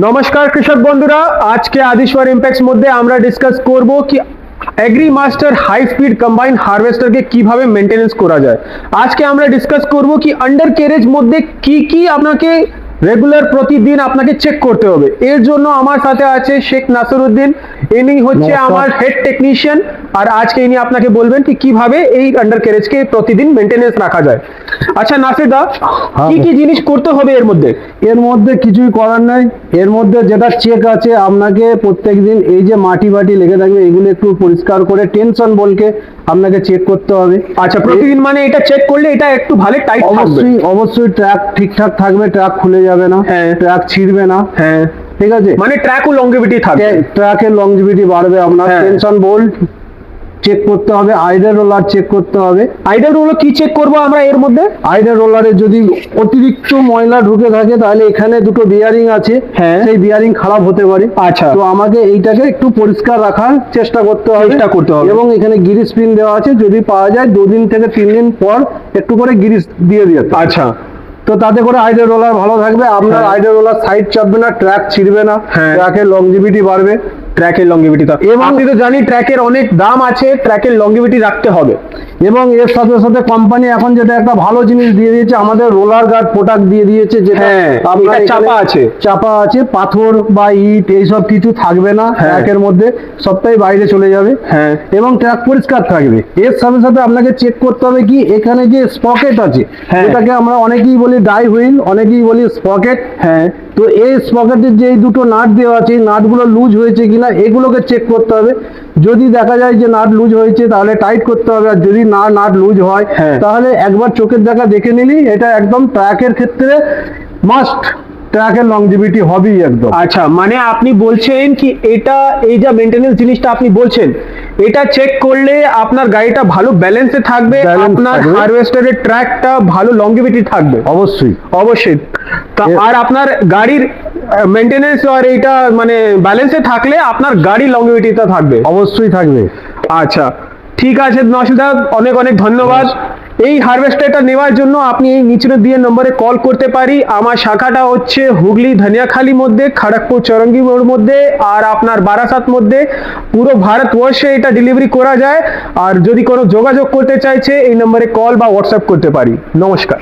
নমস্কার কৃষক বন্ধুরা, আজকে আদিশ্বর ইম্প্যাক্টস মধ্যে আমরা ডিসকাস করব কি agri master high speed combine হারভেস্টারকে কিভাবে মেনটেনেন্স করা যায়। আজকে আমরা ডিসকাস করব কি আন্ডার ক্যারেজ মধ্যে কি কি আপনাকে রেগুলার প্রতিদিন আপনাকে চেক করতে হবে। এর জন্য আমার সাথে আছে শেখ নাসিরউদ্দিন, ইনি হচ্ছে আমার হেড টেকনিশিয়ান, আর আজকে ইনি আপনাকে বলবেন কি কিভাবে এই আন্ডার ক্যারেজকে প্রতিদিন মেনটেনেন্স রাখা যায়। আচ্ছা নাসির দা, কি কি জিনিস করতে হবে এর মধ্যে? এর মধ্যে কিছুই করার নাই। এর মধ্যে যেটা চেক আছে, আপনাকে প্রত্যেকদিন এই যে মাটি বাটি লেগে থাকবে এগুলো একটু পরিষ্কার করে টেনশন বলকে আপনাকে চেক করতে হবে। আচ্ছা, প্রতিদিন মানে এটা চেক করলে এটা একটু ভালো টাইট থাকবে। অবশ্যই অবশ্যই ট্র্যাক ঠিকঠাক থাকবে, ট্র্যাক খুলে যাবে না, হ্যাঁ। ট্র্যাক ছিঁড়বে না। হ্যাঁ, ঠিক আছে, মানে ট্র্যাক ও লংগেভিটি থাকবে। ট্র্যাকের লংজিভিটি বাড়বে। আপনার হ্যাঁ। টেনশন বোল্ট চেক করতে হবে, আইডার রোলার চেক করতে হবে। আইডার রোলার কি চেক করব আমরা এর মধ্যে? আইডার রোলারে যদি অতিরিক্ত ময়লা ঢুকে থাকে তাহলে এখানে দুটো বিয়ারিং আছে, হ্যাঁ। সেই বিয়ারিং খারাপ হতে পারে। আচ্ছা। তো আমাকে এইটাকে একটু পরিষ্কার রাখার চেষ্টা করতে হবে। এবং এখানে গিরিস পিন দেওয়া আছে, যদি পাওয়া যায় 2 দিন থেকে 3 দিন পর একটু করে গিরিস দিয়ে দিতে। আচ্ছা, তো তাতে করে আইডার রোলার ভালো থাকবে, আপনার হ্যাঁ। আইডার রোলার সাইড চাপবে না, ট্র্যাক ছিঁড়বে না, হ্যাঁ। ট্র্যাকের লংজিভিটি বাড়বে। ট্র্যাকের লংগেভিটি থাকবে। এবং আপনি তো জানি ট্র্যাকের অনেক দাম আছে, ট্র্যাকের লংগেভিটি রাখতে হবে। এবং এর সাথে সাথে কোম্পানি এখন যেটা একটা ভালো জিনিস দিয়ে দিয়েছে, আমাদের রোলার গার্ড প্রোডাক্ট দিয়ে দিয়েছে, যেটা হ্যাঁ, আপনার এটা চাপা এখানে আছে। চাপা আছে, পাথর বা ইট এইসব কিছু থাকবে না হ্যাঁ। ট্র্যাকের মধ্যে, সবটাই বাইরে চলে যাবে। হ্যাঁ। এবং ট্র্যাক পরিষ্কার থাকবে। এর সাথে সাথে আপনাকে চেক করতে হবে কি এখানে যে স্পকেট আছে, হ্যাঁ। এটাকে আমরা অনেকেই বলি ডাই হুইল, অনেকেই বলি স্পকেট। হ্যাঁ। তো এই স্পকেটের যে এই দুটো নাট দেওয়া আছে, এই নাটগুলো লুজ হয়েছে কিনা এগুলোকে চেক করতে হবে। যদি দেখা যায় যে নাট লুজ হয়েছে তাহলে টাইট করতে হবে, আর যদি না নাট লুজ হয় হ্যাঁ। তাহলে একবার চোখের দেখা দেখে নিলি, এটা একদম ট্র্যাকের ক্ষেত্রে মাস্ট, ট্র্যাকের লংজিভিটি হবেই একদম। আচ্ছা, মানে আপনি বলছেন কি এটা এই যে মেইনটেনেন্স জিনিসটা আপনি বলছেন, এটা চেক করলে আপনার গাড়িটা ভালো ব্যালেন্সে থাকবে, Balance আপনার থাকবে। হারভেস্টারের ট্র্যাকটা ভালো লংগেভিটি থাকবে। অবশ্যই অবশ্যই। আর আপনার গাড়ির মেইনটেনেন্স আর এইটা মানে ব্যালেন্সে থাকলে আপনার গাড়ি লংগেভিটিটা থাকবে। অবশ্যই থাকবে। আচ্ছা, ঠিক আছে নশিদা, অনেক অনেক ধন্যবাদ। এই হারভেস্টারটা নেওয়ার জন্য আপনি এই নিচে দিয়ে নম্বরে কল করতে পারি। আমার শাখাটা হচ্ছে হুগলি ধনিয়াখালী মধ্যে, খড়গপুর চৌরঙ্গি মোড় মধ্যে, আর আপনার বারাসাত মধ্যে। পুরো ভারতবর্ষে এটা ডেলিভারি করা যায়। আর যদি কোনো যোগাযোগ করতে চাইছে এই নম্বরে কল বা হোয়াটসঅ্যাপ করতে পারি। নমস্কার।